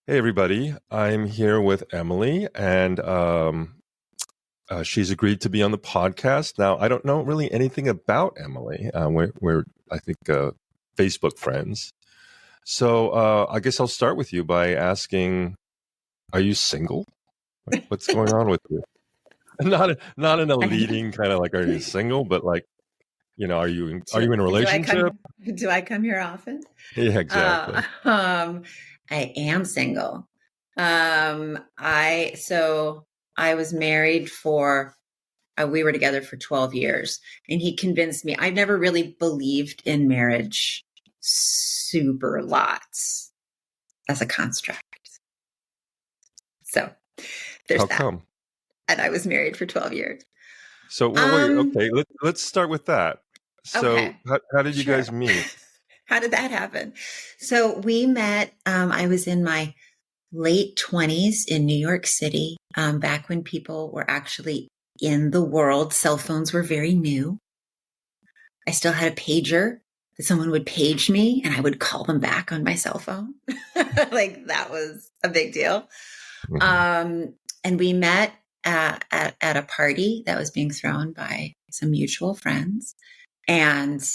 Hey, everybody. I'm here with Emily, and she's agreed to be on the podcast. Now, I don't know really anything about Emily. We're I think, Facebook friends. So I guess I'll start with you by asking, are you single? What's going on with you? Not in a leading kind of like, are you single? But like, are you in a relationship? Do I come here often? Yeah, exactly. I am single. I was married for we were together for 12 years, and he convinced me. I never really believed in marriage super lots as a construct. So there's How that. come? And I was married for 12 years. So wait, okay, let's start with that. So Okay. how did you guys meet? How did that happen? So we met, I was in my late 20s in New York City, back when people were actually in the world. Cell phones were very new. I still had a pager that someone would page me and I would call them back on my cell phone. Like that was a big deal. Mhm. And we met at a party that was being thrown by some mutual friends. And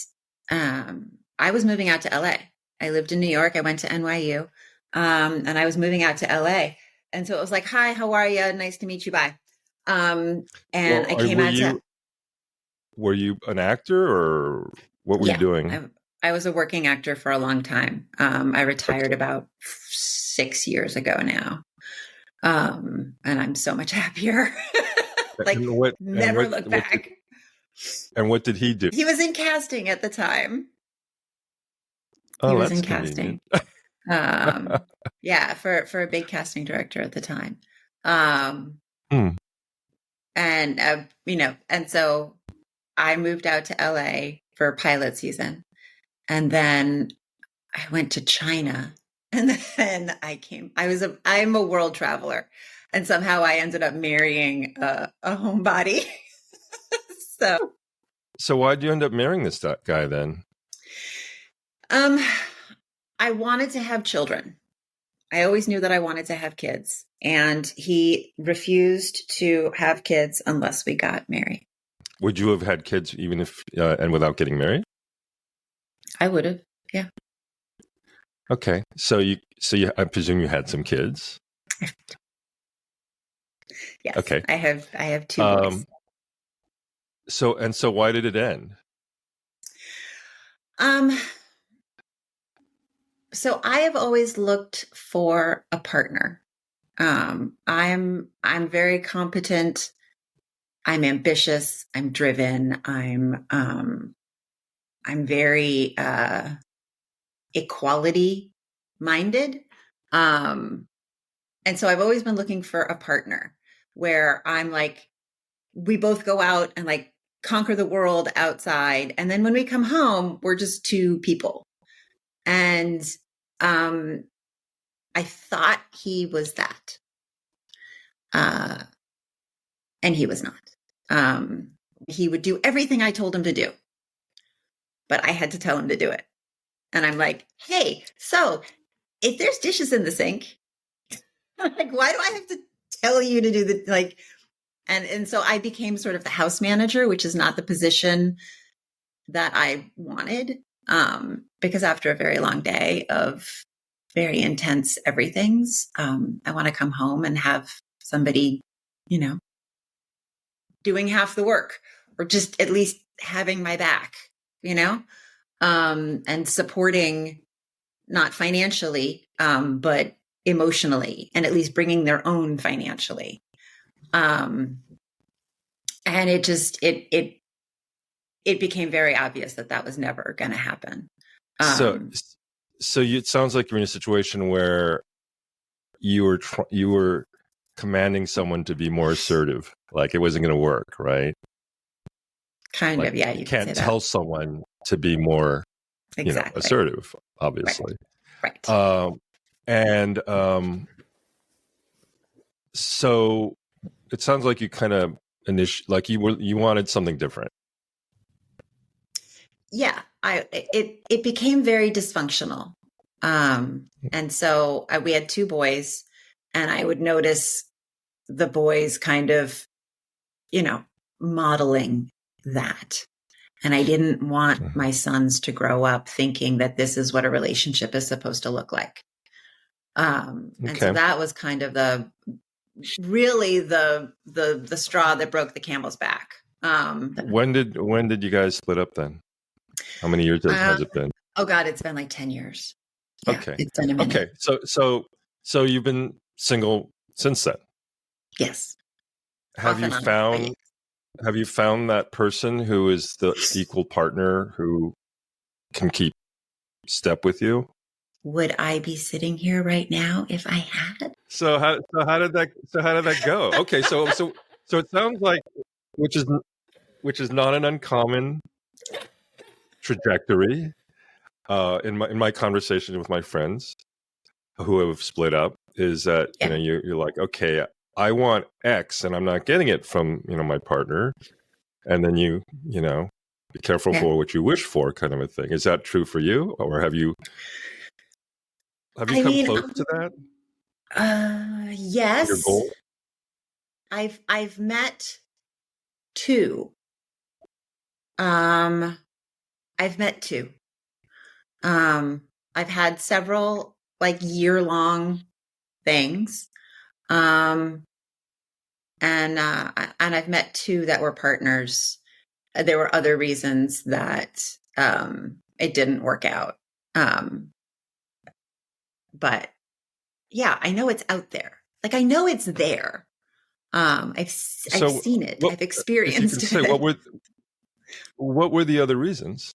I was moving out to LA. I lived in New York. I went to NYU. And I was moving out to LA. And so it was like, hi, how are you? Nice to meet you. Bye. And I came out to. Were you an actor or what were you doing? I was a working actor for a long time. I retired about 6 years ago now. And I'm so much happier. Never look back. And what did he do? He was in casting at the time. Oh, he was in casting. Yeah, for a big casting director at the time. And so I moved out to LA for pilot season. And then I went to China. And then I'm a world traveler. And somehow I ended up marrying a homebody. So why'd you end up marrying this guy then? I wanted to have children. I always knew that I wanted to have kids, and he refused to have kids unless we got married. Would you have had kids even if and without getting married? I would have. Yeah. Okay. So you I presume you had some kids. Yes. Okay. I have two boys. So why did it end? So I have always looked for a partner. I'm very competent. I'm ambitious. I'm driven. I'm very equality minded. And so I've always been looking for a partner where I'm like, we both go out and like conquer the world outside. And then when we come home, we're just two people. And I thought he was that. And he was not. He would do everything I told him to do, but I had to tell him to do it. And I'm like, hey, so if there's dishes in the sink, like, why do I have to tell you to do the, like, and so I became sort of the house manager, which is not the position that I wanted. Because after a very long day of very intense everythings, I want to come home and have somebody, doing half the work, or just at least having my back, and supporting, not financially, but emotionally, and at least bringing their own financially. And it just, it became very obvious that was never going to happen. So it sounds like you're in a situation where you were commanding someone to be more assertive, like it wasn't going to work, right? Kind of, yeah. You can't tell someone to be more, assertive, obviously. Right. So it sounds like you kind of you wanted something different. Yeah, it became very dysfunctional And so we had 2 boys, and I would notice the boys kind of, modeling that. And I didn't want my sons to grow up thinking that this is what a relationship is supposed to look like. And so that was kind of really the straw that broke the camel's back. When did you guys split up then? How many years has it been? Oh God, it's been like 10 years. Yeah, Okay. It's been a minute. Okay. So you've been single since then. Yes. Have you found that person who is the equal partner who can keep step with you? Would I be sitting here right now if I had? So how did that go? Okay, so it sounds like which is not an uncommon trajectory in my conversation with my friends who have split up, is that you're like, okay, I want X and I'm not getting it from my partner, and then you be careful for what you wish for, kind of a thing. Is that true for you, or have you come close to that? Yes. Your goal? I've met 2. I've met 2. I've had several like year-long things. And I've met 2 that were partners. There were other reasons that it didn't work out. But yeah, I know it's out there. Like, I know it's there. I've seen it. I've experienced it. What were the other reasons?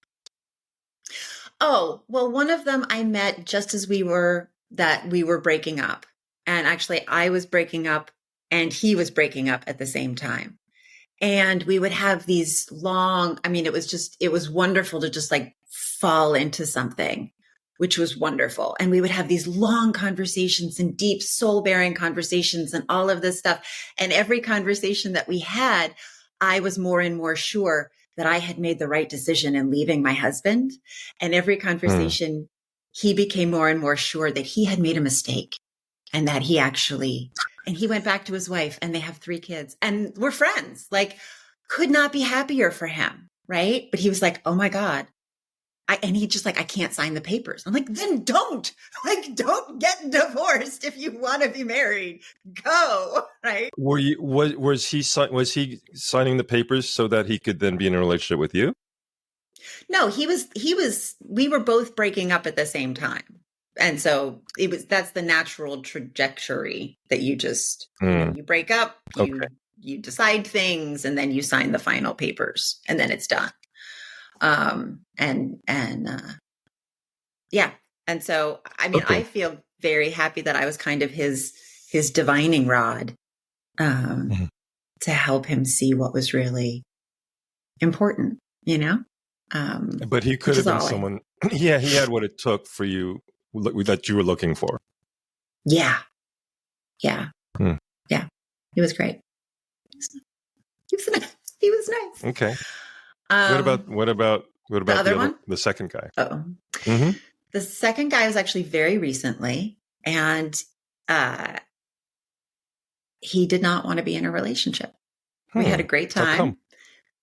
Oh, well, one of them I met just as we were breaking up. And actually I was breaking up and he was breaking up at the same time. And we would have these long, it was wonderful to just like fall into something, which was wonderful. And we would have these long conversations and deep soul bearing conversations and all of this stuff. And every conversation that we had, I was more and more sure that I had made the right decision in leaving my husband. And every conversation, he became more and more sure that he had made a mistake, and that and he went back to his wife, and they have 3 kids, and we're friends, like, could not be happier for him. Right. But he was like, oh my God. And he just like, I can't sign the papers. I'm like, then don't get divorced. If you want to be married, go. Right. Was he signing the papers so that he could then be in a relationship with you? No, we were both breaking up at the same time. And so that's the natural trajectory that you just, you break up, you decide things, and then you sign the final papers, and then it's done. Yeah. And so, I feel very happy that I was kind of his divining rod, to help him see what was really important, But he could have been someone, he had what it took for you that you were looking for. Yeah. Yeah. Yeah. He was great. He was nice. Okay. What about the other one? The second guy? The second guy was actually very recently, and he did not want to be in a relationship. We had a great time.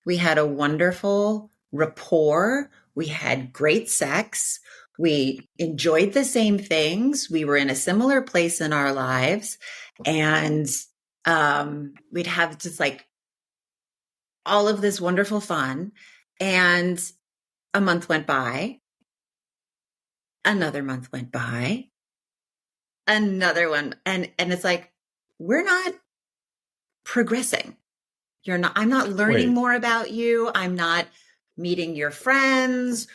We had a wonderful rapport. We had great sex. We enjoyed the same things. We were in a similar place in our lives, and we'd have just like all of this wonderful fun. And a month went by. Another month went by. Another one. And it's like, we're not progressing. I'm not learning more about you. I'm not meeting your friends.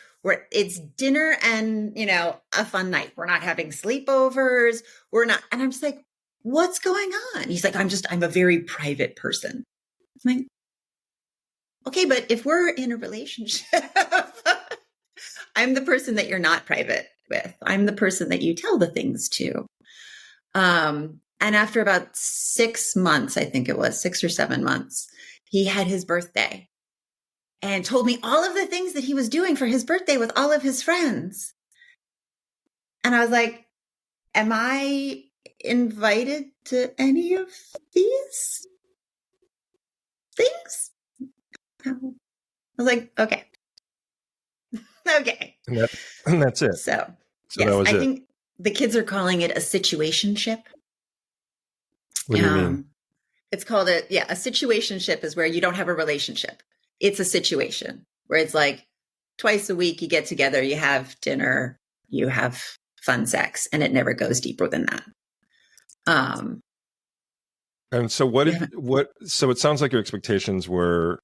It's dinner and, a fun night. We're not having sleepovers. We're not. And I'm just like, what's going on? He's like, I'm a very private person. I'm like, okay, but if we're in a relationship, I'm the person that you're not private with. I'm the person that you tell the things to. And after about 6 months, I think it was 6 or 7 months, he had his birthday and told me all of the things that he was doing for his birthday with all of his friends. And I was like, am I invited to any of these things? I was like, okay. Okay. And that's it. So, So that yes, was I it. think the kids are calling it a situationship. What do you mean? It's called a situationship is where you don't have a relationship. It's a situation where it's like twice a week you get together, you have dinner, you have fun sex, and it never goes deeper than that. And so so it sounds like your expectations were,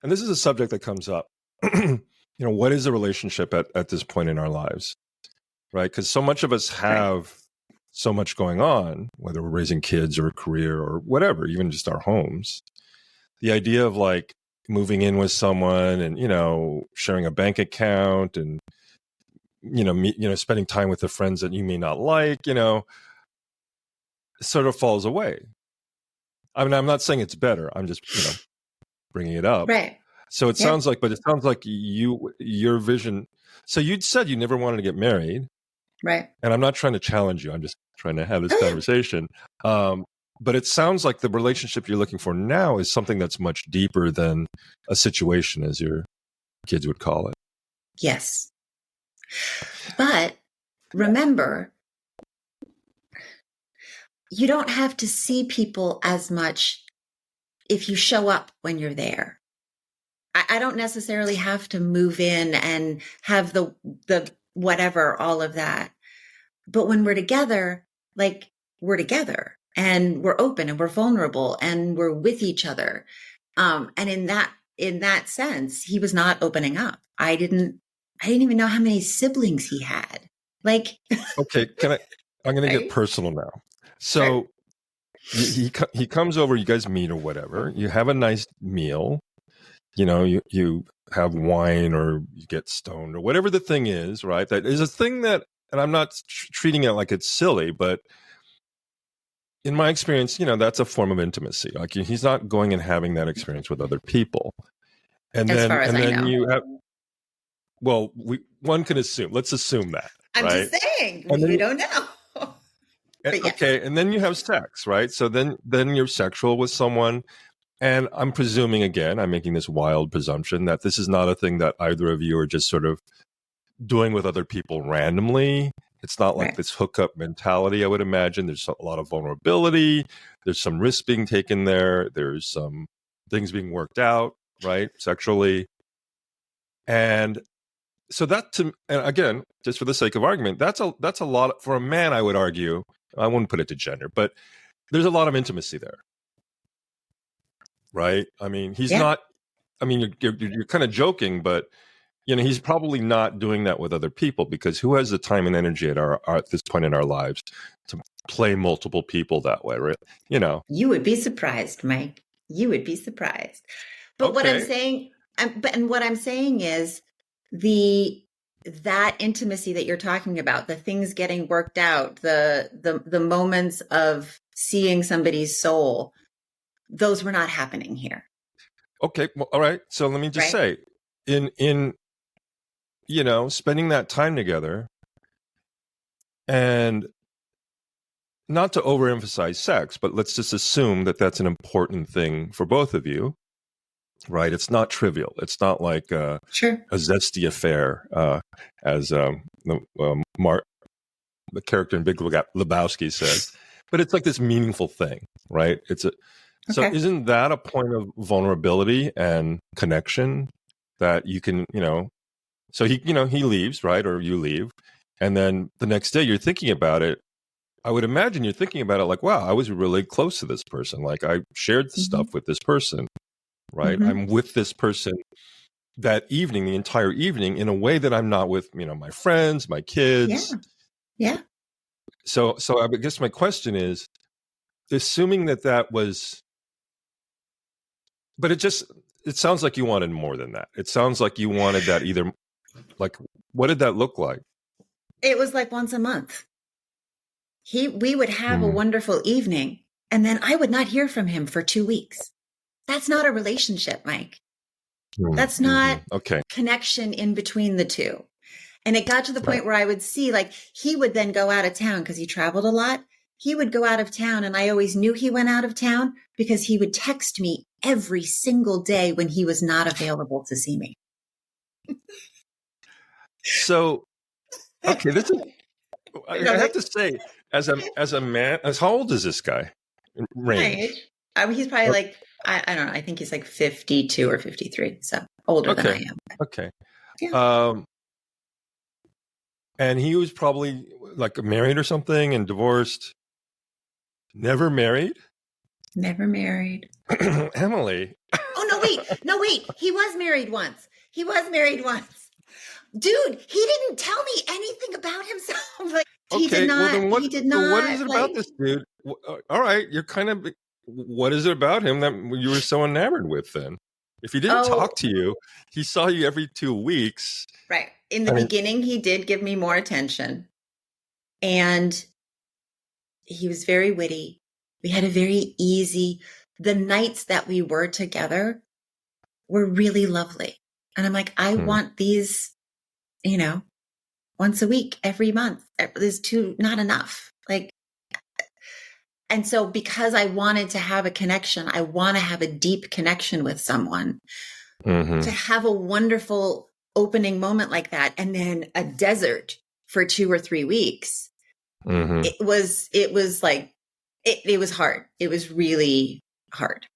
and this is a subject that comes up, what is a relationship at this point in our lives, right? Because so much of us have so much going on, whether we're raising kids or a career or whatever, even just our homes. The idea of like moving in with someone and, sharing a bank account and, spending time with the friends that you may not like, sort of falls away. I mean, I'm not saying it's better. I'm just, bringing it up. Right. So it sounds like your vision. So you'd said you never wanted to get married. Right. And I'm not trying to challenge you. I'm just trying to have this conversation. But it sounds like the relationship you're looking for now is something that's much deeper than a situation, as your kids would call it. Yes. But remember, you don't have to see people as much if you show up when you're there. I don't necessarily have to move in and have the whatever, all of that. But when we're together, like we're together and we're open and we're vulnerable and we're with each other. And in that sense, he was not opening up. I didn't even know how many siblings he had. Like, okay, I'm going to get personal now. So he comes over, you guys meet or whatever. You have a nice meal. You have wine or you get stoned or whatever the thing is, right? That is a thing that, and I'm not treating it like it's silly, but in my experience, that's a form of intimacy. Like he's not going and having that experience with other people. And as then, far as I know. you have, well, one can assume, let's assume that. I'm right? just saying, And you don't know. yes. Okay. And then you have sex, right? So then you're sexual with someone. And I'm presuming, again, I'm making this wild presumption that this is not a thing that either of you are just sort of doing with other people randomly. It's not like this hookup mentality, I would imagine. There's a lot of vulnerability. There's some risk being taken there. There's some things being worked out, right, sexually. And so and again, just for the sake of argument, that's a lot for a man, I would argue. I wouldn't put it to gender, but there's a lot of intimacy there. Right? I mean, he's not, I mean, you're kind of joking, but he's probably not doing that with other people because who has the time and energy at this point in our lives to play multiple people that way, right? You would be surprised, Mike. You would be surprised. But what I'm saying, what I'm saying is that intimacy that you're talking about, the things getting worked out, the moments of seeing somebody's soul, those were not happening here. Okay. Well, all right. So let me just say, in spending that time together, and not to overemphasize sex, but let's just assume that that's an important thing for both of you, right? It's not trivial. It's not like a zesty affair, as Mark, the character in Big Lebowski, said. But it's like this meaningful thing, right? So isn't that a point of vulnerability and connection that you can, so he leaves, right? Or you leave. And then the next day you're thinking about it. I would imagine you're thinking about it like, wow, I was really close to this person. Like I shared stuff with this person, right? I'm with this person that evening, the entire evening, in a way that I'm not with, my friends, my kids. Yeah. So I guess my question is, assuming that was, but it sounds like you wanted more than that. It sounds like you wanted that either, like, what did that look like? It was like once a month. We would have a wonderful evening, and then I would not hear from him for 2 weeks. That's not a relationship, Mike. That's not connection in between the two. And it got to the point where I would see, like, he would then go out of town because he traveled a lot. He would go out of town, and I always knew he went out of town because he would text me every single day when he was not available to see me. So, okay, this is, I have to say, as a man, how old is this guy? Range. He's probably like, I don't know. I think he's like 52 or 53. So older than I am. Okay. Yeah. And he was probably like married or something and divorced. Never married? Never married. Emily. Oh, no, wait. He was married once. Dude, he didn't tell me anything about himself. Like, he did not. Well, then what, he did not. So what is it about this dude? All right, you're kind of. What is it about him that you were so enamored with? Then, if he didn't talk to you, he saw you every 2 weeks. Right. In the beginning, he did give me more attention, and he was very witty. We had a very easy. The nights that we were together were really lovely, and I'm like, I want these. Once a week, every month. There's not enough. Like, and so because I wanted to have a connection, I want to have a deep connection with someone, to have a wonderful opening moment like that. And then a desert for 2 or 3 weeks. It was like, it was hard. It was really hard.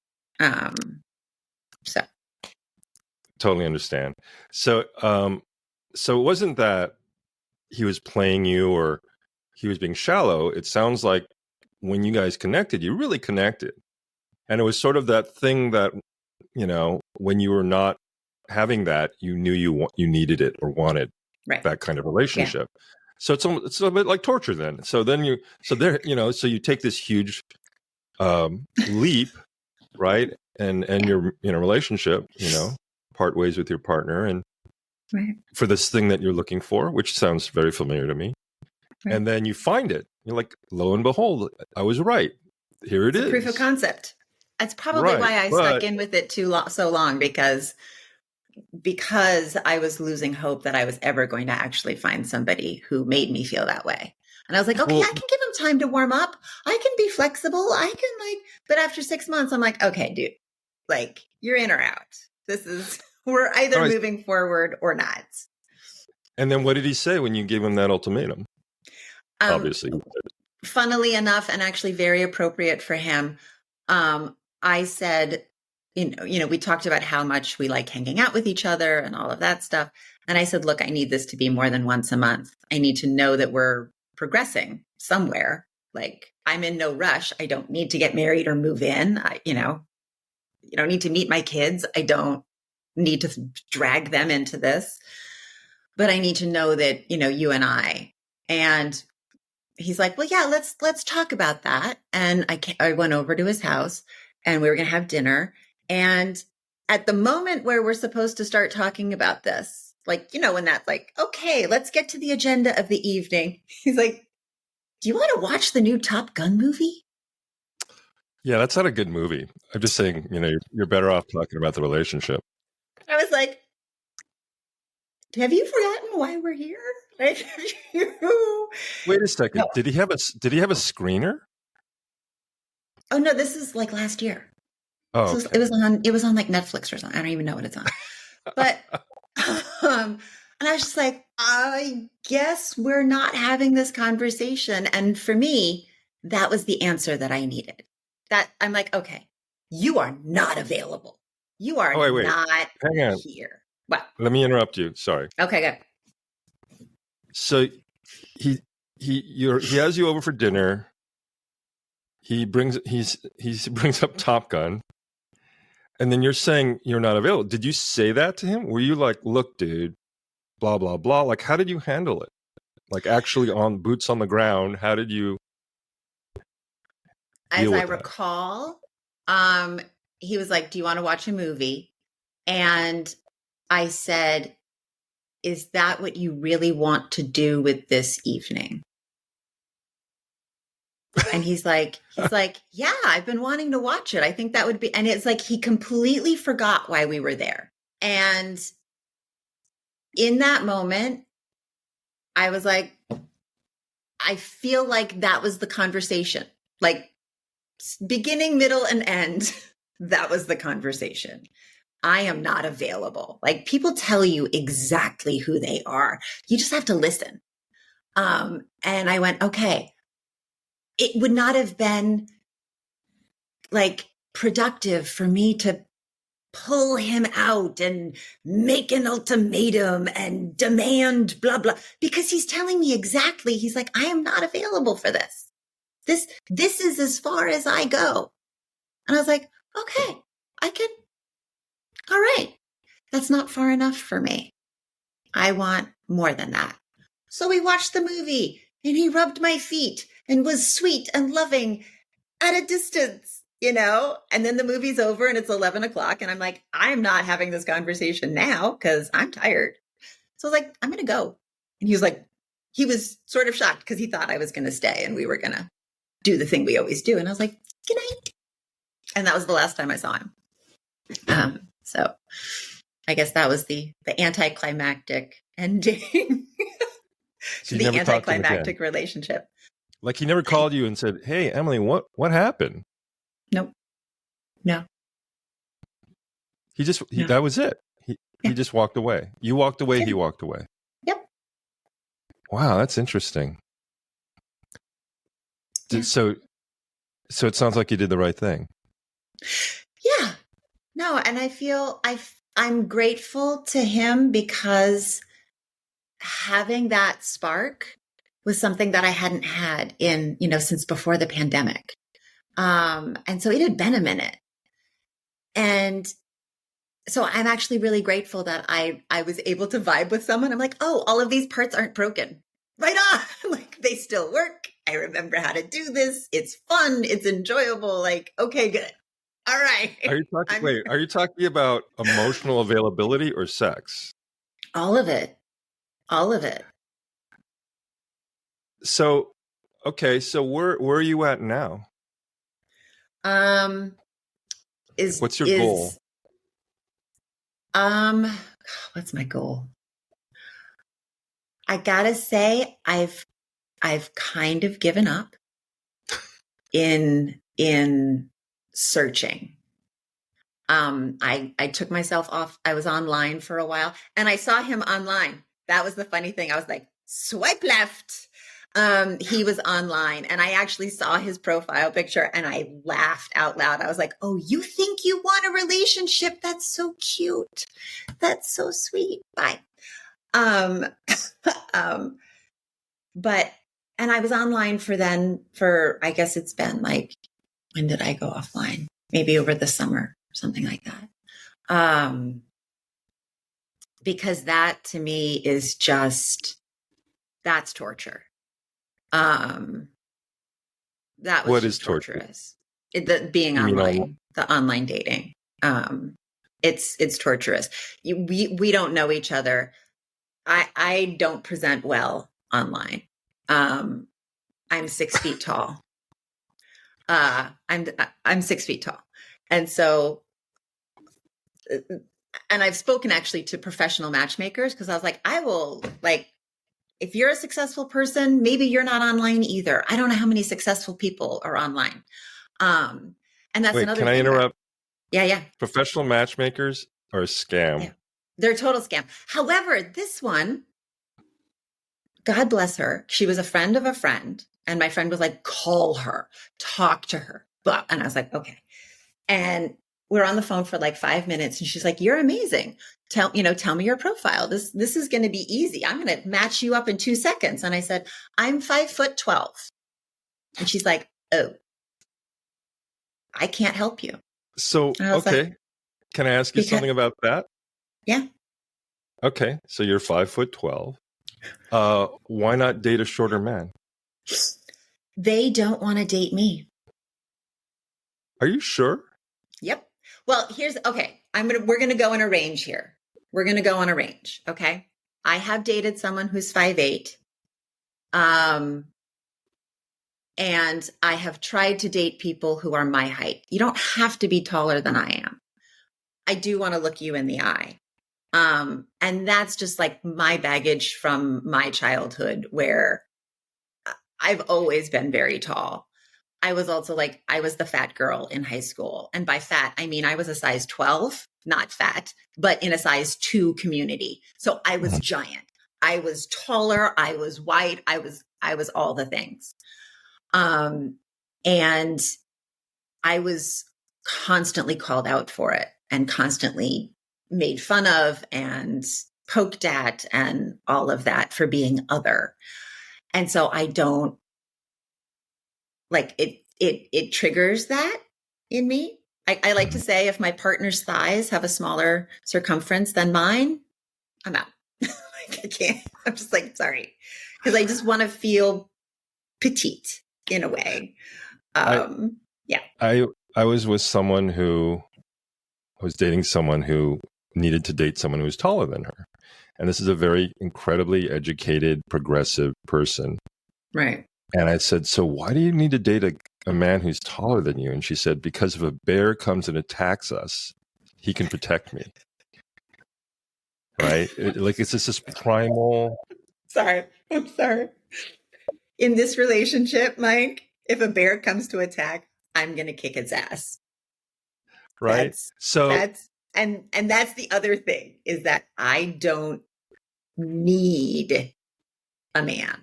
So. Totally understand. So it wasn't that he was playing you or he was being shallow. It sounds like when you guys connected, you really connected. And it was sort of that thing that, when you were not having that, you knew you needed it or wanted that kind of relationship. Yeah. So it's a bit like torture then. So you take this huge leap, right? And you're in a relationship, part ways with your partner and for this thing that you're looking for, which sounds very familiar to me. Right. And then you find it. You're like, lo and behold, I was right. Here it is. Proof of concept. That's probably why I stuck in with it so long, because I was losing hope that I was ever going to actually find somebody who made me feel that way. And I was like, okay, I can give him time to warm up. I can be flexible. But after 6 months, I'm like, okay, dude, like, you're in or out. We're either moving forward or not. And then what did he say when you gave him that ultimatum? Obviously. Funnily enough, and actually very appropriate for him, I said, we talked about how much we like hanging out with each other and all of that stuff. And I said, look, I need this to be more than once a month. I need to know that we're progressing somewhere. Like, I'm in no rush. I don't need to get married or move in. You don't need to meet my kids. I don't need to drag them into this. But I need to know that, you and I. And he's like, well, yeah, let's talk about that. And I went over to his house and we were going to have dinner. And at the moment where we're supposed to start talking about this, like, when that's like, okay, let's get to the agenda of the evening. He's like, do you want to watch the new Top Gun movie? Yeah, that's not a good movie. I'm just saying, you're better off talking about the relationship. I was like, have you forgotten why we're here? Wait a second. No. Did he have a screener? Oh no, this is like last year. Oh, okay. It was on like Netflix or something. I don't even know what it's on. But and I was just like, I guess we're not having this conversation. And for me, that was the answer that I needed. That I'm like, okay, you are not available. You are not Hang on. here. What? Let me interrupt you. Sorry. Okay, good. So he has you over for dinner. He brings up Top Gun. And then you're saying you're not available. Did you say that to him? Were you like, look, dude, blah, blah, blah? Like, how did you handle it? Like, actually on boots on the ground, how did you deal with that? As I recall, he was like, do you want to watch a movie? And I said, is that what you really want to do with this evening? And he's like, yeah, I've been wanting to watch it. I think that would be, and it's like, he completely forgot why we were there. And in that moment, I was like, I feel like that was the conversation. Like beginning, middle, and end, that was the conversation. I am not available. Like people tell you exactly who they are. You just have to listen. And I went, okay, it would not have been like productive for me to pull him out and make an ultimatum and demand blah, blah, because he's telling me exactly, he's like, I am not available for this. This is as far as I go. And I was like, okay, all right. That's not far enough for me. I want more than that. So we watched the movie and he rubbed my feet and was sweet and loving at a distance, and then the movie's over and it's 11 o'clock. And I'm like, I'm not having this conversation now because I'm tired. So I was like, I'm going to go. And he was sort of shocked because he thought I was going to stay and we were going to do the thing we always do. And I was like, good night. And that was the last time I saw him. So I guess that was the anticlimactic ending So to the anticlimactic relationship. Like he never called you and said, "Hey, Emily, what happened?" Nope. No. That was it. He just walked away. You walked away. Yeah. He walked away. Yep. Wow, that's interesting. Yeah. So it sounds like you did the right thing. Yeah. No, and I feel I'm grateful to him because having that spark was something that I hadn't had since before the pandemic. And so it had been a minute. And so I'm actually really grateful that I was able to vibe with someone. I'm like, oh, all of these parts aren't broken. Right on. Like they still work. I remember how to do this. It's fun. It's enjoyable. Like, okay, good. All right. Are you talking about emotional availability or sex? All of it. All of it. So, okay. So where are you at now? What's your goal? What's my goal? I gotta say, I've kind of given up in searching. I took myself off. I was online for a while and I saw him online. That was the funny thing. I was like, swipe left. He was online and I actually saw his profile picture and I laughed out loud. I was like, oh, you think you want a relationship? That's so cute. That's so sweet. Bye. And I was online for, I guess it's been like, when did I go offline? Maybe over the summer, something like that. Because that to me is that's torture. That was what is torturous. Being online, the online dating. It's torturous. We don't know each other. I don't present well online. I'm 6 feet tall. I'm 6 feet tall. And so, and I've spoken actually to professional matchmakers because I was like, if you're a successful person, maybe you're not online either. I don't know how many successful people are online. And that's another thing. Can I interrupt? Yeah. Professional matchmakers are a scam. Yeah. They're a total scam. However, this one, God bless her. She was a friend of a friend. And my friend was like, call her, talk to her. And I was like, okay. And we're on the phone for like 5 minutes. And she's like, you're amazing. Tell me your profile. This is going to be easy. I'm going to match you up in 2 seconds. And I said, I'm 5'12". And she's like, oh, I can't help you. So, okay. Like, can I ask you something about that? Yeah. Okay. So you're 5'12". Why not date a shorter man? They don't want to date me. Are you sure? Yep. Well, okay. We're going to go in a range here. We're going to go on a range. Okay. I have dated someone who's 5'8". And I have tried to date people who are my height. You don't have to be taller than I am. I do want to look you in the eye. And that's just like my baggage from my childhood, where I've always been very tall. I was also like, I was the fat girl in high school. And by fat, I mean, I was a size 12, not fat, but in a size 2 community. So I was giant. I was taller. I was white. I was all the things. And I was constantly called out for it and constantly made fun of and poked at and all of that for being other. And so I don't like it. It triggers that in me. I like to say, if my partner's thighs have a smaller circumference than mine, I'm out. Like, I can't. I'm just like, sorry, because I just want to feel petite in a way. Yeah. I was with someone who was dating someone who needed to date someone who was taller than her. And this is a very incredibly educated, progressive person. Right. And I said, so why do you need to date a man who's taller than you? And she said, because if a bear comes and attacks us, he can protect me. Right? It's just this primal. I'm sorry. In this relationship, Mike, if a bear comes to attack, I'm going to kick its ass. Right. And that's the other thing, is that I don't need a man.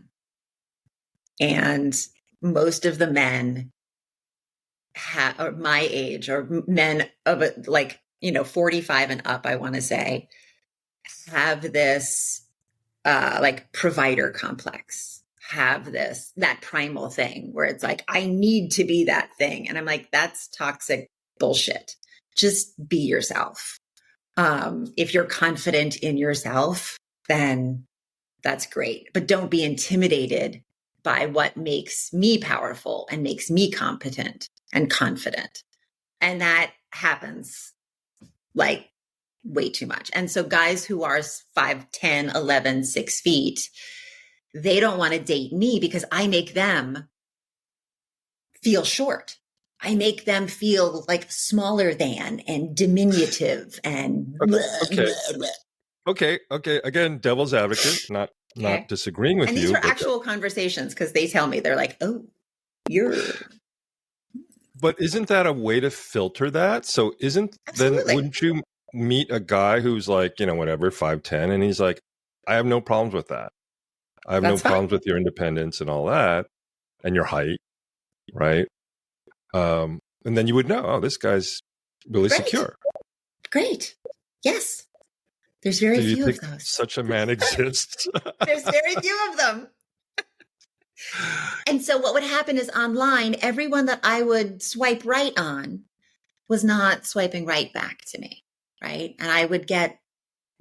And most of the men are my age, or men of 45 and up, I want to say, have this like provider complex, have that primal thing where it's like, I need to be that thing. And I'm like, that's toxic bullshit. Just be yourself. If you're confident in yourself, then that's great. But don't be intimidated by what makes me powerful and makes me competent and confident. And that happens like way too much. And so guys who are 5, 10, 11, 6 feet, they don't want to date me because I make them feel short. I make them feel like smaller than and diminutive and Okay. Again, devil's advocate, not disagreeing with you. And these are actual conversations, because they tell me, they're like, oh, you're. But isn't that a way to filter that? So Absolutely. then wouldn't you meet a guy who's like, whatever, 5'10", and he's like, I have no problems with that. I have no problems with your independence and all that, and your height, right? And then you would know, oh, this guy's really secure. Great. Yes. There's very few of those. Such a man exists. There's very few of them. And so what would happen is, online, everyone that I would swipe right on was not swiping right back to me, right? And I would get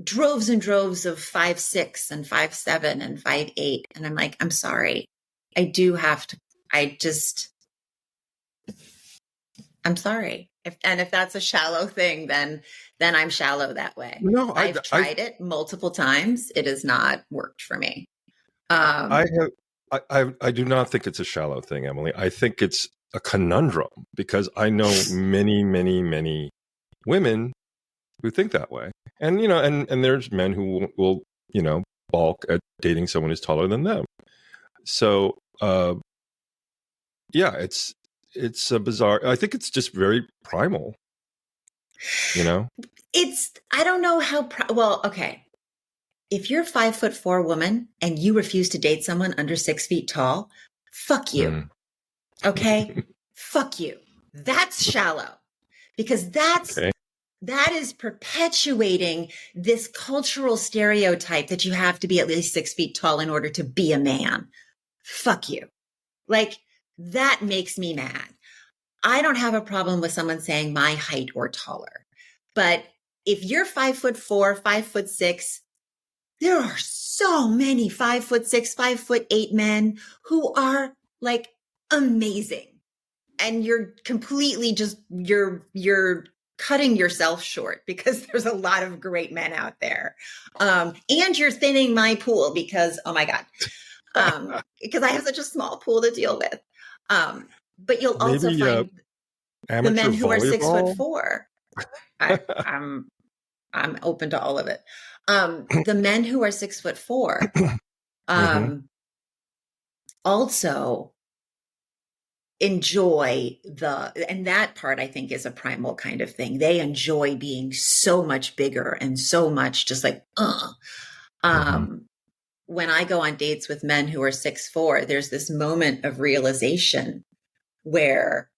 droves and droves of 5'6" and 5'7" and 5'8", and I'm like, I'm sorry, I do have to. I'm sorry. If that's a shallow thing, then I'm shallow that way. No, I've tried it multiple times. It has not worked for me. I do not think it's a shallow thing, Emily. I think it's a conundrum, because I know many, many, many women who think that way. And, and there's men who will, balk at dating someone who's taller than them. So, yeah, it's a bizarre, I think it's just very primal, I don't know how, well, okay. If you're a 5'4" woman and you refuse to date someone under 6 feet tall, fuck you. Okay? Fuck you. That's shallow, because that is perpetuating this cultural stereotype that you have to be at least 6 feet tall in order to be a man. Fuck you. Like, that makes me mad. I don't have a problem with someone saying my height or taller, but if you're 5'4", 5'6", there are so many 5'6", 5'8" men who are like amazing. And you're completely just, you're cutting yourself short, because there's a lot of great men out there. And you're thinning my pool, because, oh my God, because I have such a small pool to deal with. But you'll also find the men who are 6'4". I'm open to all of it. The men who are 6'4", also enjoy and that part I think is a primal kind of thing. They enjoy being so much bigger and so much just like, when I go on dates with men who are 6'4", there's this moment of realization where,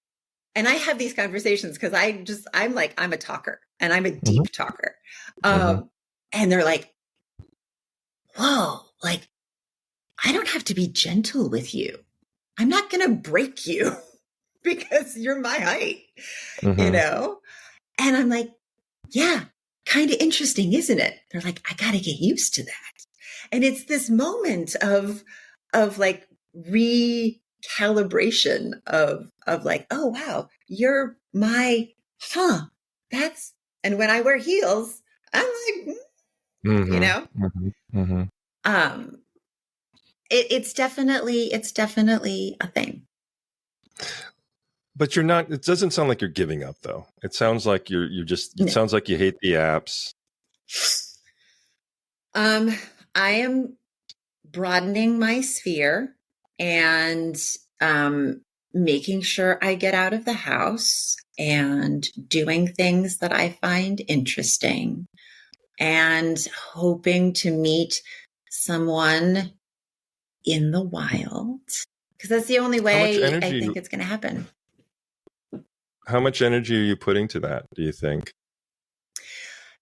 and I have these conversations because I'm a talker and I'm a deep talker. And they're like, whoa, like, I don't have to be gentle with you. I'm not going to break you because you're my height, you know? And I'm like, yeah, kind of interesting, isn't it? They're like, I got to get used to that. And it's this moment of like recalibration of like, oh, wow, you're my, and when I wear heels, I'm like, you know, it's definitely a thing. But you're not, it doesn't sound like you're giving up though. It sounds like it sounds like you hate the apps. I am broadening my sphere and making sure I get out of the house and doing things that I find interesting and hoping to meet someone in the wild, because that's the only way I think it's going to happen. How much energy are you putting to that, do you think?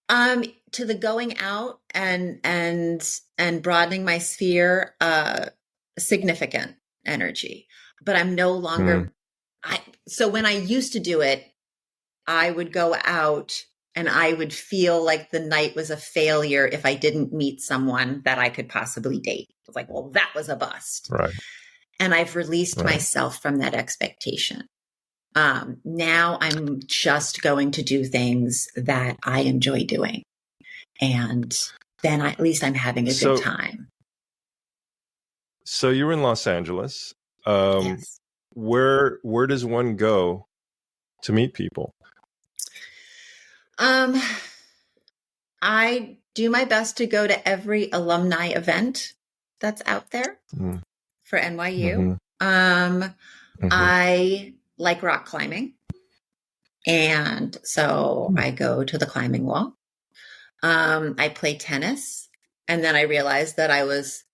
To the going out and broadening my sphere, significant energy, but I'm no longer, so when I used to do it, I would go out and I would feel like the night was a failure if I didn't meet someone that I could possibly date. It was like, well, that was a bust. Right. And I've released myself from that expectation. Now I'm just going to do things that I enjoy doing. And then at least I'm having a good time. So you're in Los Angeles. Yes. Where does one go to meet people? I do my best to go to every alumni event that's out there for NYU. I like rock climbing. And so I go to the climbing wall. I play tennis. And then I realized that I was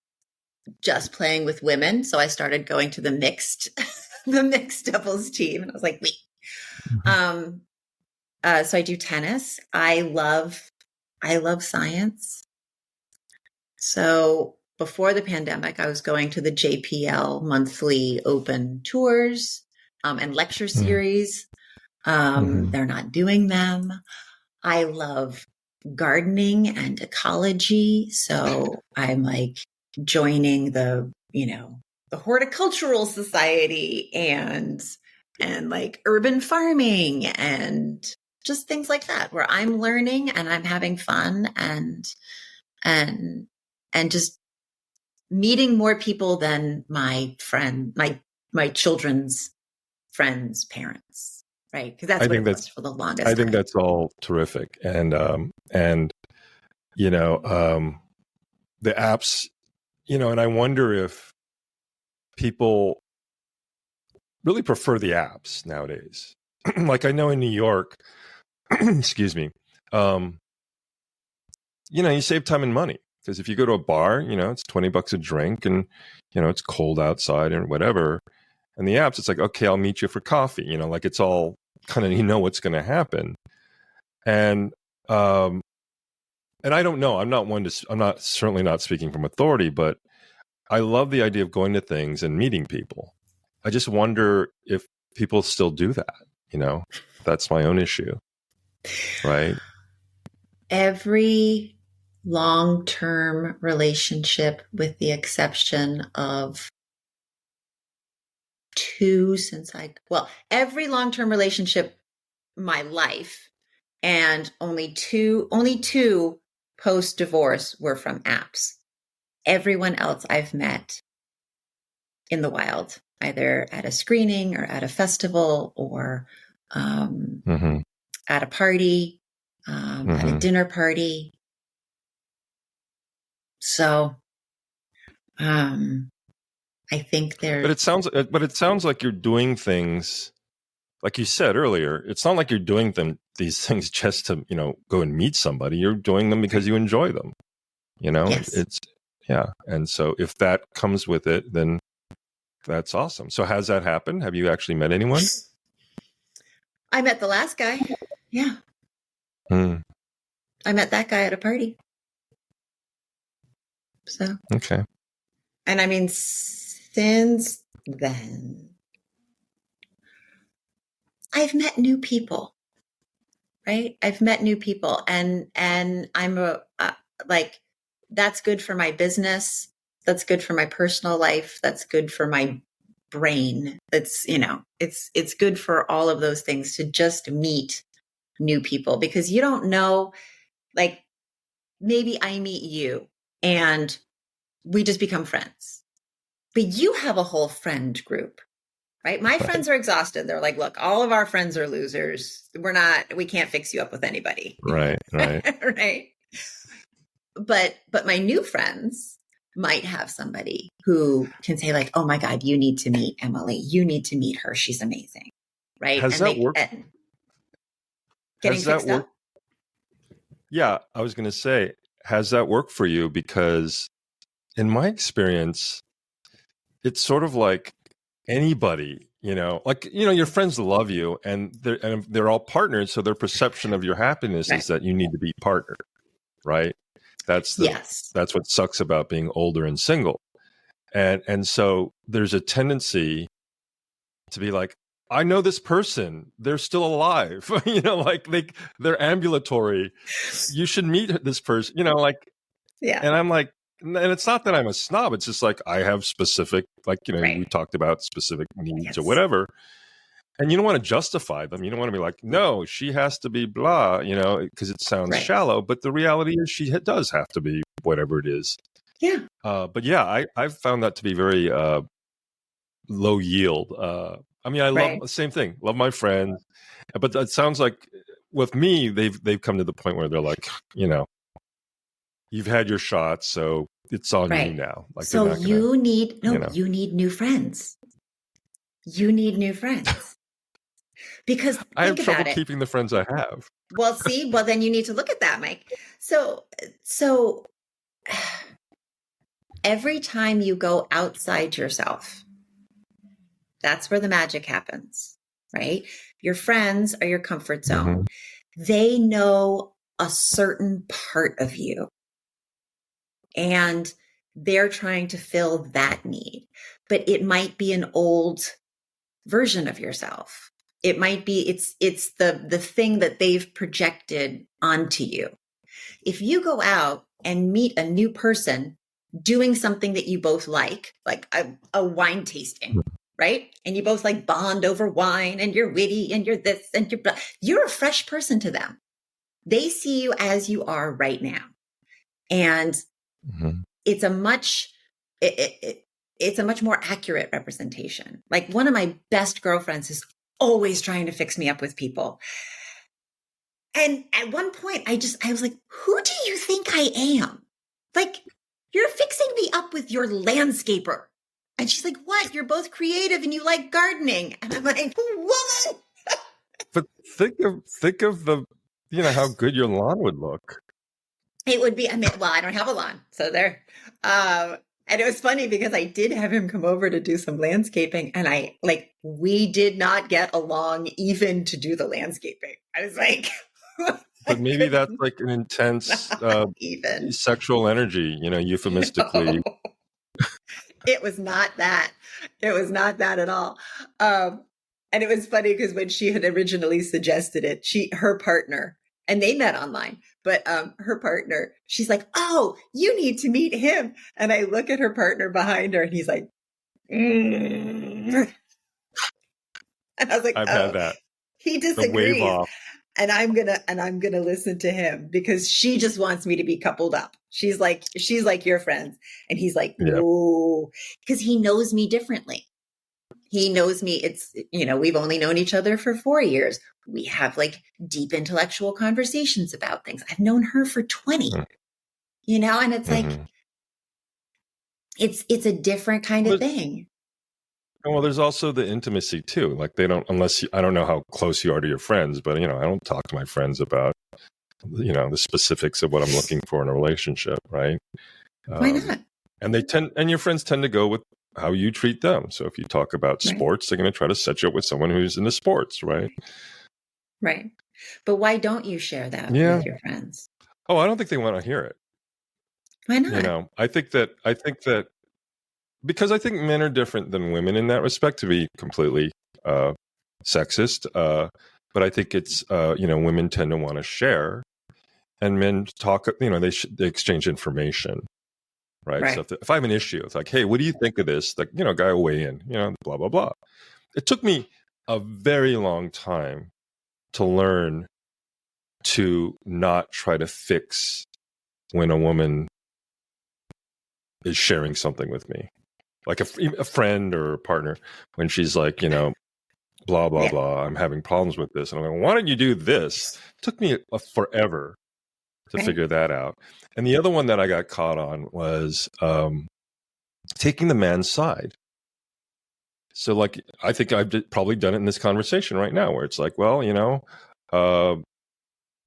just playing with women. So I started going to the mixed doubles team. And I was like, wait. So I do tennis. I love science. So before the pandemic, I was going to the JPL monthly open tours and lecture series. They're not doing them. I love gardening and ecology. So I'm like joining the horticultural society and like urban farming and just things like that, where I'm learning and I'm having fun and just meeting more people than my children's friends' parents. Right. Because that's what it was for the longest time. I think that's all terrific. And the apps, and I wonder if people really prefer the apps nowadays. Like I know in New York, excuse me, you save time and money. Because if you go to a bar, it's $20 a drink and, it's cold outside and whatever. And the apps, it's like, okay, I'll meet you for coffee. Like it's all kind of, what's going to happen. And I don't know. I'm certainly not speaking from authority, but I love the idea of going to things and meeting people. I just wonder if people still do that. That's my own issue. Right. Every long-term relationship, with the exception of every long-term relationship, my life, and only two post-divorce were from apps. Everyone else I've met in the wild, either at a screening or at a festival or at a party. at a dinner party. So I think But it sounds like you're doing things, like you said earlier. It's not like you're doing these things just to, go and meet somebody. You're doing them because you enjoy them. Yes. Yeah. And so if that comes with it, then that's awesome. So has that happened? Have you actually met anyone? I met the last guy. Yeah. Mm. I met that guy at a party. So. Okay. And I mean, since then, I've met new people, right? I've met new people, and I'm like, that's good for my business. That's good for my personal life. That's good for my brain. It's good for all of those things to just meet new people, because you don't know, like, maybe I meet you and we just become friends, but you have a whole friend group. Right. My friends are exhausted. They're like, look, all of our friends are losers. We can't fix you up with anybody. Right. Right. But my new friends might have somebody who can say, like, oh my God, you need to meet Emily. You need to meet her. She's amazing. Right. Has that worked? Getting fixed up? Yeah. I was going to say, has that worked for you? Because in my experience, it's sort of like anybody, your friends love you and they're all partners. So their perception of your happiness is that you need to be partnered, right? That's what sucks about being older and single. And so there's a tendency to be like, I know this person, they're still alive, they're ambulatory. You should meet this person, Yeah. And I'm like, and it's not that I'm a snob. It's just like I have specific, we talked about specific needs or whatever. And you don't want to justify them. You don't want to be like, no, she has to be blah, because it sounds shallow. But the reality is she does have to be whatever it is. Yeah. But yeah, I've found that to be very low yield. I love the same thing. Love my friends. But it sounds like with me, they've come to the point where they're like, you've had your shots, so it's on you now. Like, so you need new friends. You need new friends. Because I have trouble keeping the friends I have. Well, then you need to look at that, Mike. So every time you go outside yourself, that's where the magic happens, right? Your friends are your comfort zone. Mm-hmm. They know a certain part of you, and they're trying to fill that need. But it might be an old version of yourself. It might be, it's the thing that they've projected onto you. If you go out and meet a new person doing something that you both like a wine tasting, right? And you both like bond over wine, and you're witty and you're this and you're a fresh person to them. They see you as you are right now. And mm-hmm. it's a much more accurate representation. Like, one of my best girlfriends is always trying to fix me up with people. And at one point I was like, who do you think I am? Like, you're fixing me up with your landscaper. And she's like, what? You're both creative and you like gardening. And I'm like, what? But think of the, how good your lawn would look. It would be, I don't have a lawn. So there. And it was funny because I did have him come over to do some landscaping, and we did not get along even to do the landscaping. I was like, but maybe that's like an intense sexual energy, euphemistically. No. It was not that. It was not that at all. And it was funny because when she had originally suggested it, her partner, and they met online, but her partner, she's like, oh, you need to meet him. And I look at her partner behind her, and he's like, And I was like, I've had that. He disagrees. The wave off. And I'm gonna listen to him, because she just wants me to be coupled up. She's like your friends. And he's like, no, because he knows me differently. He knows me. It's, we've only known each other for 4 years. We have like deep intellectual conversations about things. I've known her for 20, and it's like, it's a different kind of thing. Well, there's also the intimacy too. Like they don't, I don't know how close you are to your friends, but I don't talk to my friends about, the specifics of what I'm looking for in a relationship. Right. Why not? And your friends tend to go with how you treat them. So if you talk about sports, they're going to try to set you up with someone who's into sports. Right. Right. But why don't you share that with your friends? Oh, I don't think they want to hear it. Why not? I think that because I think men are different than women in that respect, to be completely sexist. But I think it's, women tend to want to share and men talk, they exchange information. Right. So if I have an issue, it's like, hey, what do you think of this? Like, guy will weigh in, blah, blah, blah. It took me a very long time to learn to not try to fix when a woman is sharing something with me, like a friend or a partner, when she's like, blah, blah, blah, I'm having problems with this. And I'm like, why don't you do this? It took me forever to figure that out. And the other one that I got caught on was taking the man's side. So like, I think I've probably done it in this conversation right now where it's like, well,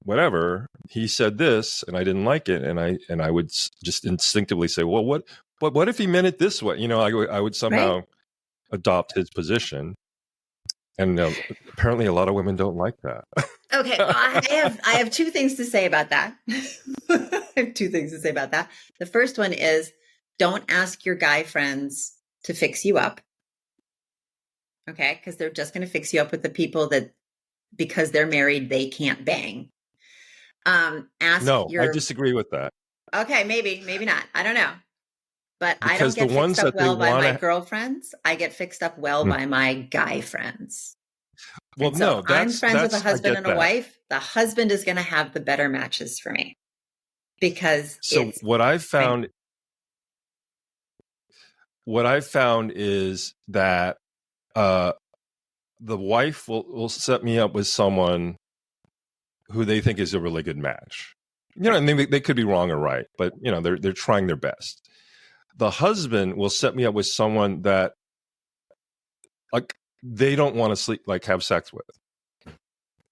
whatever, he said this and I didn't like it. And I would just instinctively say, well, what if he meant it this way? I would somehow adopt his position. And apparently a lot of women don't like that. Okay. I have two things to say about that. The first one is, don't ask your guy friends to fix you up. Okay. Because they're just going to fix you up with the people that, because they're married, they can't bang. I disagree with that. Okay. Maybe not. I don't know. But because I don't get fixed up well by my girlfriends. I get fixed up well by my guy friends. Well, so no, I'm friends with a husband and a wife. The husband is going to have the better matches for me, because what I've found is that the wife will set me up with someone who they think is a really good match. And they could be wrong or right, but they're trying their best. The husband will set me up with someone that like they don't want to have sex with.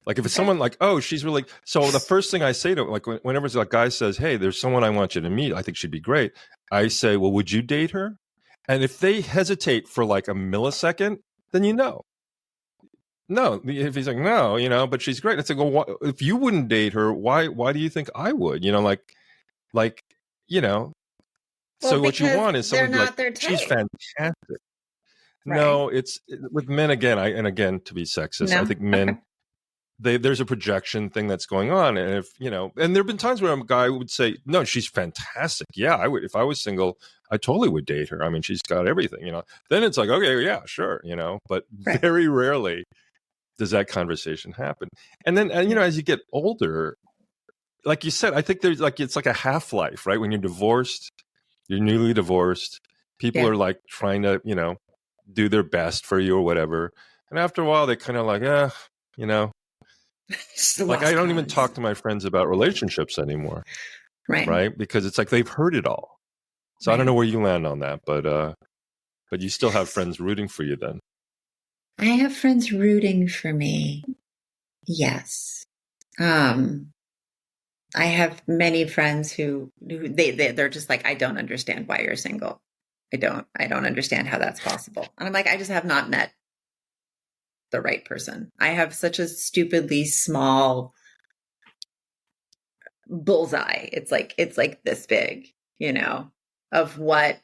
Like if it's someone like, oh, she's really, so the first thing I say to like, whenever a guy says, hey, there's someone I want you to meet, I think she'd be great. I say, well, would you date her? And if they hesitate for like a millisecond, then No, if he's like, no, but she's great. It's like, well, if you wouldn't date her, why do you think I would? So what you want is someone like, she's fantastic. Right. No, it's with men again, to be sexist, I think men, there's a projection thing that's going on. And if, and there've been times where a guy would say, no, she's fantastic. Yeah, I would, if I was single, I totally would date her. I mean, she's got everything, then it's like, okay, yeah, sure. But very rarely does that conversation happen. And then, as you get older, like you said, I think there's like, it's like a half-life, right? When you're divorced, you're newly divorced, people are like trying to, do their best for you or whatever. And after a while, they kind of like, like I don't even talk to my friends about relationships anymore. Right. Because it's like they've heard it all. So I don't know where you land on that, but you still have friends rooting for you then. I have friends rooting for me. Yes. I have many friends who they're just like, I don't understand why you're single. I don't understand how that's possible. And I'm like, I just have not met the right person. I have such a stupidly small bullseye. It's like this big, of what,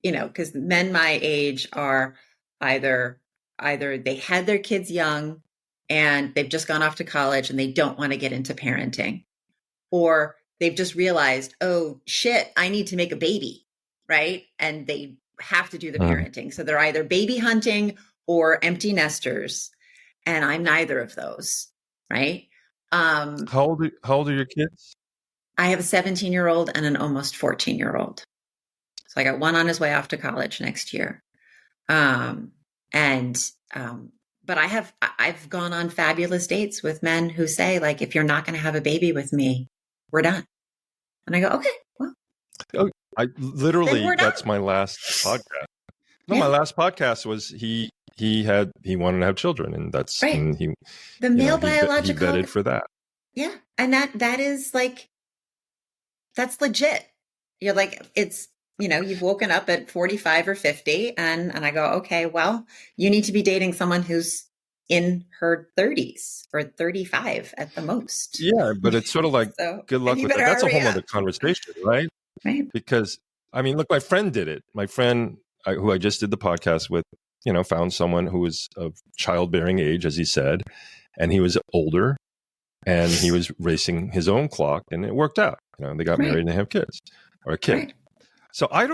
because men my age are either they had their kids young and they've just gone off to college and they don't want to get into parenting, or they've just realized, oh shit, I need to make a baby. Right. And they have to do the parenting. So they're either baby hunting or empty nesters. And I'm neither of those. Right. How old are your kids? I have a 17-year-old and an almost 14-year-old. So I got one on his way off to college next year. And, but I've gone on fabulous dates with men who say, like, if you're not going to have a baby with me, we're done. And I go, okay, well, Oh, I then literally, we're done. that's my last podcast. No, my Yeah, last podcast was he wanted to have children, and right. he The you know male he biological, vetted for that. yeah. And that is like, that's legit. You're like, it's, you've woken up at 45 or 50 and I go, okay, well, you need to be dating someone who's in her 30s or 35 at the most. Yeah, but it's sort of like, So, good and luck you with that. better That's a hurry whole up. other conversation, right? Right. Because I mean, look, my friend did it. My friend who I just did the podcast with, found someone who was of childbearing age, as he said, and he was older, and he was racing his own clock, and it worked out. They got married Right. and they have kids, or a kid. Right. So I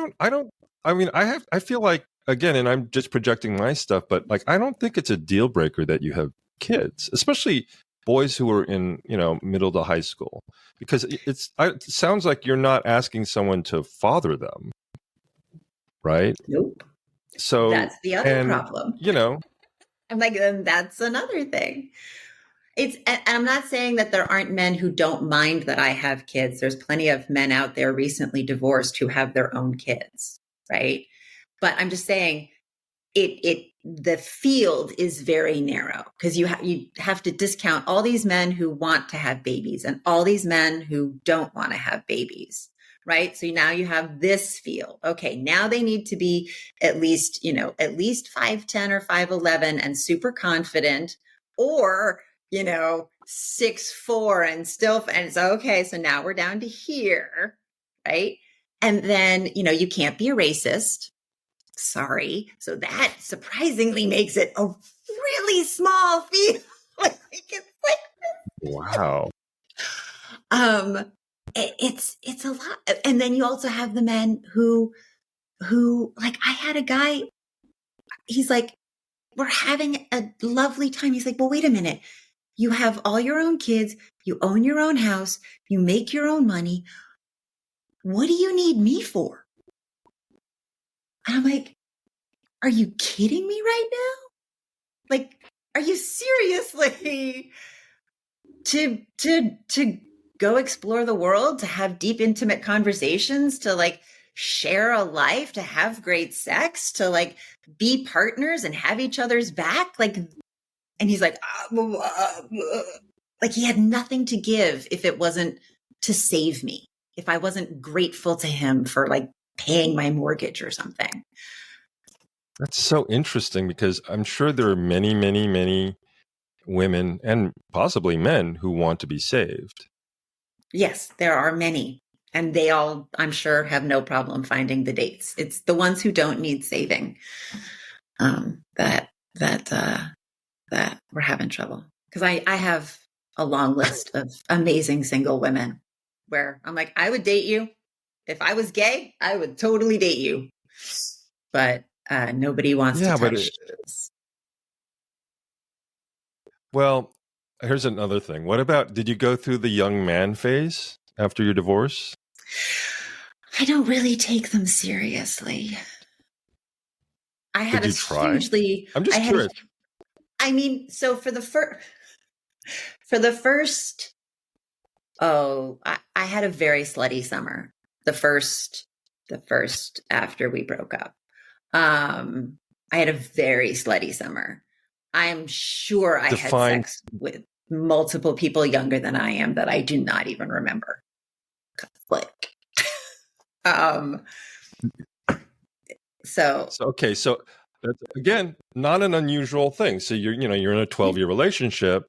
mean, I feel like, again, and I'm just projecting my stuff, but like, I don't think it's a deal breaker that you have kids, especially boys who are in, middle to high school, because it sounds like you're not asking someone to father them, right? Nope. So, That's the other and, problem. I'm like, then that's another thing. And I'm not saying that there aren't men who don't mind that I have kids. There's plenty of men out there recently divorced who have their own kids, right? But I'm just saying the field is very narrow because you have to discount all these men who want to have babies and all these men who don't want to have babies, right? So now you have this field. Okay, now they need to be at least 5'10" or 5'11" and super confident, or 6'4" and still, and so okay, so now we're down to here, right? And then you can't be a racist. Sorry. So that surprisingly makes it a really small field. wow. It's a lot. And then you also have the men who like, I had a guy, he's like, we're having a lovely time. He's like, well, wait a minute. You have all your own kids. You own your own house. You make your own money. What do you need me for? And I'm like, are you kidding me right now? Like, are you seriously to go explore the world, to have deep, intimate conversations, to like share a life, to have great sex, to like be partners and have each other's back? Like, and he's like, like he had nothing to give if it wasn't to save me, if I wasn't grateful to him for like paying my mortgage or something. That's so interesting, because I'm sure there are many, many, many women and possibly men who want to be saved. Yes, there are many. And they all, I'm sure, have no problem finding the dates. It's the ones who don't need saving that we're having trouble. Because I have a long list of amazing single women where I'm like, I would date you. If I was gay, I would totally date you. But nobody wants to touch. Well, here's another thing. What about, did you go through the young man phase after your divorce? I don't really take them seriously. I had Did you try? hugely. I'm just curious. I mean, so for the first, I had a very slutty summer. The first after we broke up, I had a very slutty summer. I'm sure I had sex with multiple people younger than I am that I do not even remember. Like, so okay, so that's, again, not an unusual thing. So you're in a 12-year relationship.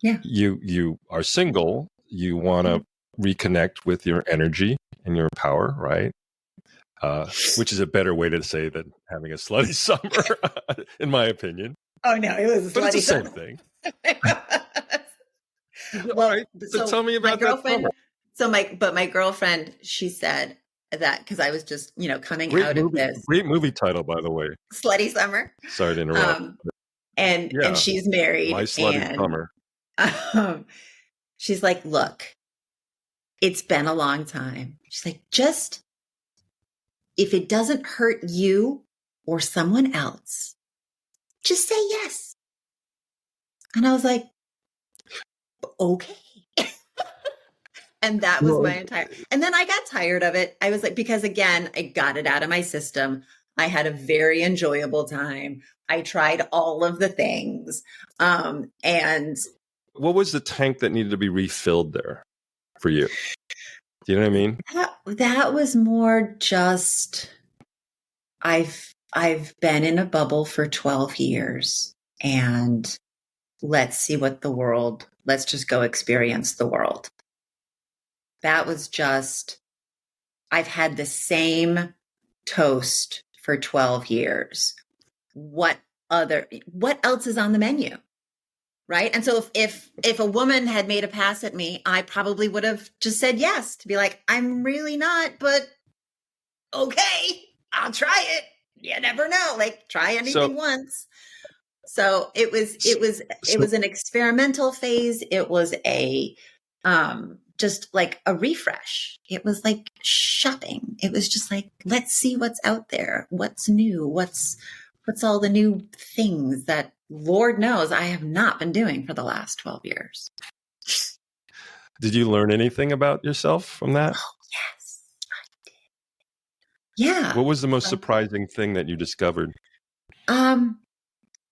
Yeah. You are single. You want to reconnect with your energy and your power, right? Which is a better way to say than having a slutty summer, in my opinion. Oh no, it was a slutty but it's the summer. Same thing. Well, right. So tell me about that summer. So my girlfriend, she said that, because I was just coming out of this. Great movie title, by the way. Slutty Summer. Sorry to interrupt. And she's married. My Slutty Summer. She's like, look, it's been a long time. She's like, just if it doesn't hurt you or someone else, just say yes. And I was like, okay. And that was Well, my entire, and then I got tired of it. I was like, because again, I got it out of my system. I had a very enjoyable time. I tried all of the things. And what was the tank that needed to be refilled there for you? Do you know what I mean? that was more just, I've been in a bubble for 12 years, and let's see what the world, let's just go experience the world. That was just, I've had the same toast for 12 years. What else is on the menu? Right. And so if a woman had made a pass at me, I probably would have just said yes, to be like, I'm really not, but okay, I'll try it. You never know. Like, try anything once. So it was an experimental phase. It was a just like a refresh. It was like shopping. It was just like, let's see what's out there. What's new? What's all the new things that Lord knows I have not been doing for the last 12 years. Did you learn anything about yourself from that? Oh, yes, I did. Yeah. What was the most surprising thing that you discovered? I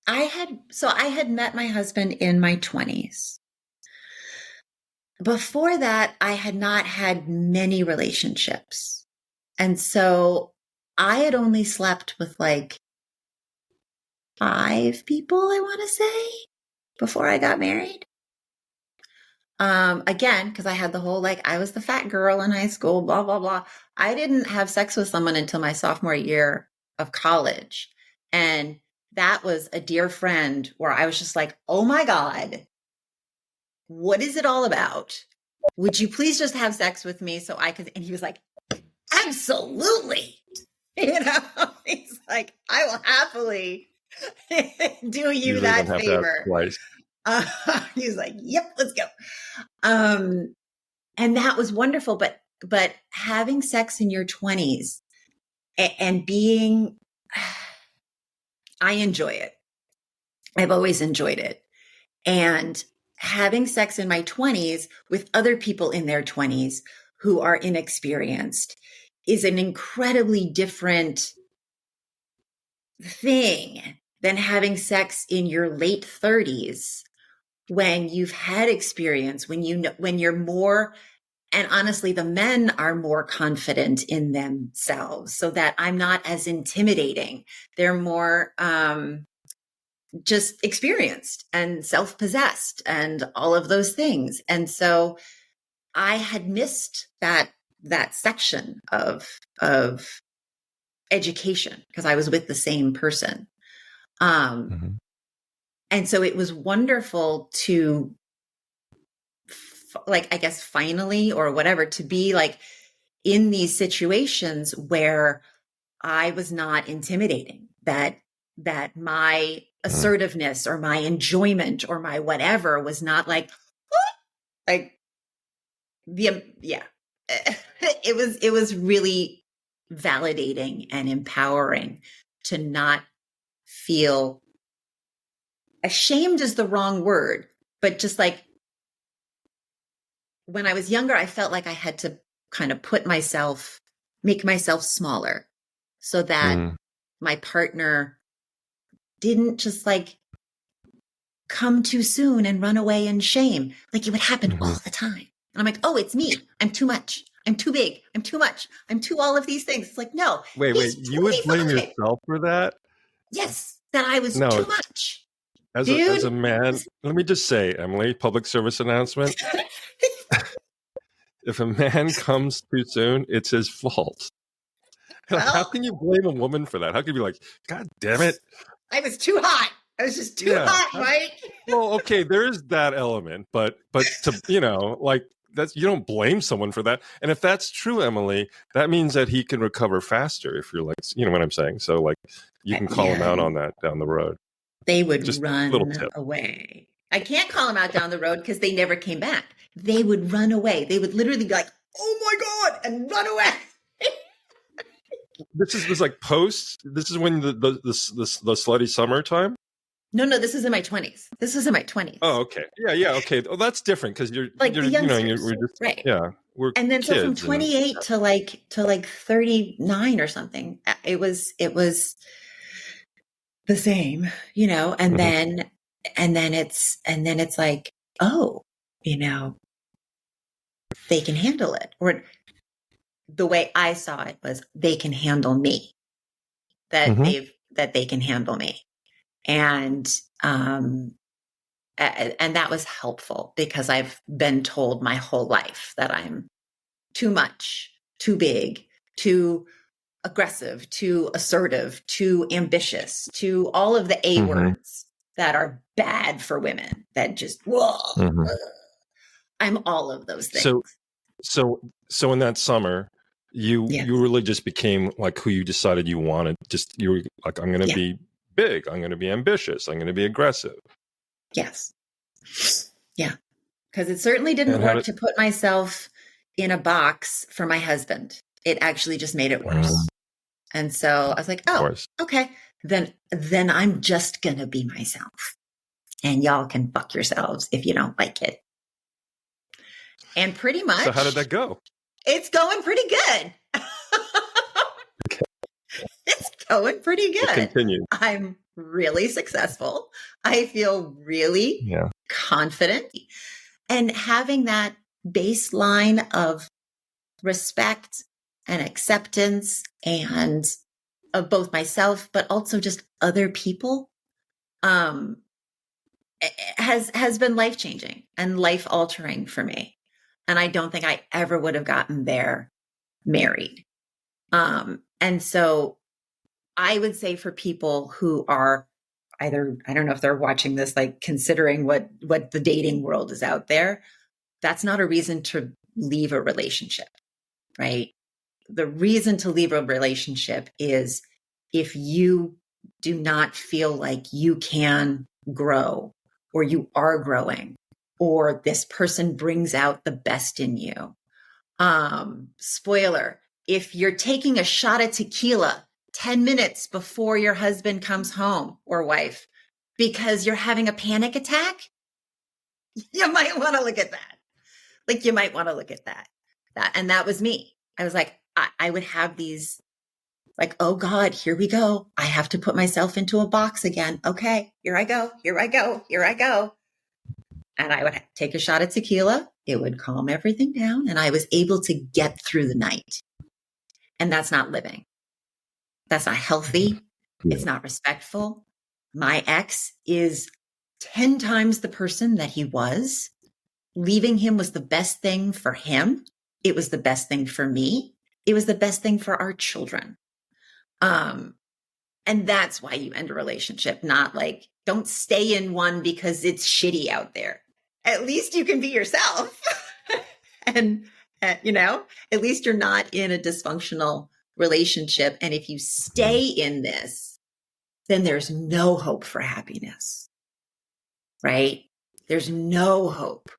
had met my husband in my 20s. Before that, I had not had many relationships. And so I had only slept with like 5 people, I want to say, before I got married. Again, because I had the whole, like, I was the fat girl in high school, blah, blah, blah. I didn't have sex with someone until my sophomore year of college. And that was a dear friend where I was just like, oh my God, what is it all about? Would you please just have sex with me so I could? And he was like, absolutely. You know, he's like, I will happily do you that favor. He's like, yep, let's go. And that was wonderful. But having sex in your 20s and being, I enjoy it. I've always enjoyed it. And having sex in my 20s with other people in their 20s who are inexperienced is an incredibly different thing than having sex in your late 30s when you've had experience, when you know, when you're more, and honestly, the men are more confident in themselves, so that I'm not as intimidating. They're more just experienced and self-possessed and all of those things. And so I had missed that section of education because I was with the same person. And so it was wonderful to, like, I guess finally, or whatever, to be like in these situations where I was not intimidating, that my assertiveness or my enjoyment or my whatever was not like, like it was really validating and empowering to not feel ashamed is the wrong word, but just like when I was younger, I felt like I had to kind of make myself smaller so that my partner didn't just like come too soon and run away in shame. Like it would happen all the time. And I'm like, oh, it's me. I'm too much. I'm too big. I'm too much. I'm too all of these things. It's like, no. Wait, you would blame yourself for that? Yes, that I was too much. As a man, let me just say, Emily, public service announcement. If a man comes too soon, it's his fault. Well, how can you blame a woman for that? How can you be like, God damn it? I was too hot. I was just too hot, right? Well, okay, there is that element, but to, like, you don't blame someone for that. And if that's true, Emily, that means that he can recover faster if you're like, you know what I'm saying? So like you can call him out on that down the road. They would just run away. I can't call them out down the road because they never came back. They would run away. They would literally be like, oh my God, and run away. This is like post. This is when the slutty summertime. No, this is in my 20s. This was in my 20s. Oh, okay. Yeah, okay. Well, that's different because you're Like the youngsters, we're just right? yeah, we're And then so from kids and 28 to like 39 or something, it was the same, and Mhm. then it's like, oh, they can handle it. Or the way I saw it was they can handle me. Mhm. That they can handle me. And and that was helpful because I've been told my whole life that I'm too much, too big, too aggressive, too assertive, too ambitious, to all of the A Mhm. words that are bad for women, that just, whoa, Mhm. I'm all of those things. So so in that summer, you Yes. really just became like who you decided you wanted. Just you were like, I'm going to Yeah. be big. I'm going to be ambitious. I'm going to be aggressive. Yes. Yeah. Because it certainly didn't And how work did? to put myself in a box for my husband. It actually just made it worse. And so I was like, Of oh, course. okay. Then I'm just going to be myself. And y'all can fuck yourselves if you don't like it. And pretty So how did much that go? it's going pretty good. It's going pretty It good. continued. I'm really successful. I feel really Yeah. confident. And having that baseline of respect and acceptance and of both myself, but also just other people, um, has been life changing and life altering for me. And I don't think I ever would have gotten there married. And so I would say for people who are either, I don't know if they're watching this, like considering what the dating world is out there, that's not a reason to leave a relationship, right? The reason to leave a relationship is if you do not feel like you can grow or you are growing or this person brings out the best in you. Spoiler, if you're taking a shot of tequila 10 minutes before your husband comes home or wife because you're having a panic attack, you might want to look at that. Like you might want to look at that. And that was me. I was like, I would have these like, oh God, here we go. I have to put myself into a box again. Okay, here I go. And I would take a shot of tequila. It would calm everything down. And I was able to get through the night. And that's not living. That's not healthy. Yeah. It's not respectful. My ex is 10 times the person that he was. Leaving him was the best thing for him. It was the best thing for me. It was the best thing for our children. And that's why you end a relationship, not like don't stay in one because it's shitty out there. At least you can be yourself. And, at least you're not in a dysfunctional relationship. And if you stay in this, then there's no hope for happiness, right? There's no hope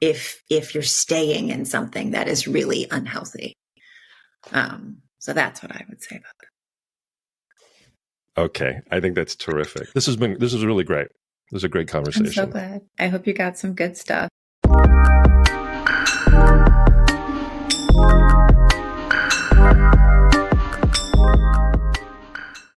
if you're staying in something that is really unhealthy. So that's what I would say about that. Okay. I think that's terrific. This was really great. This was a great conversation. I'm so glad. I hope you got some good stuff.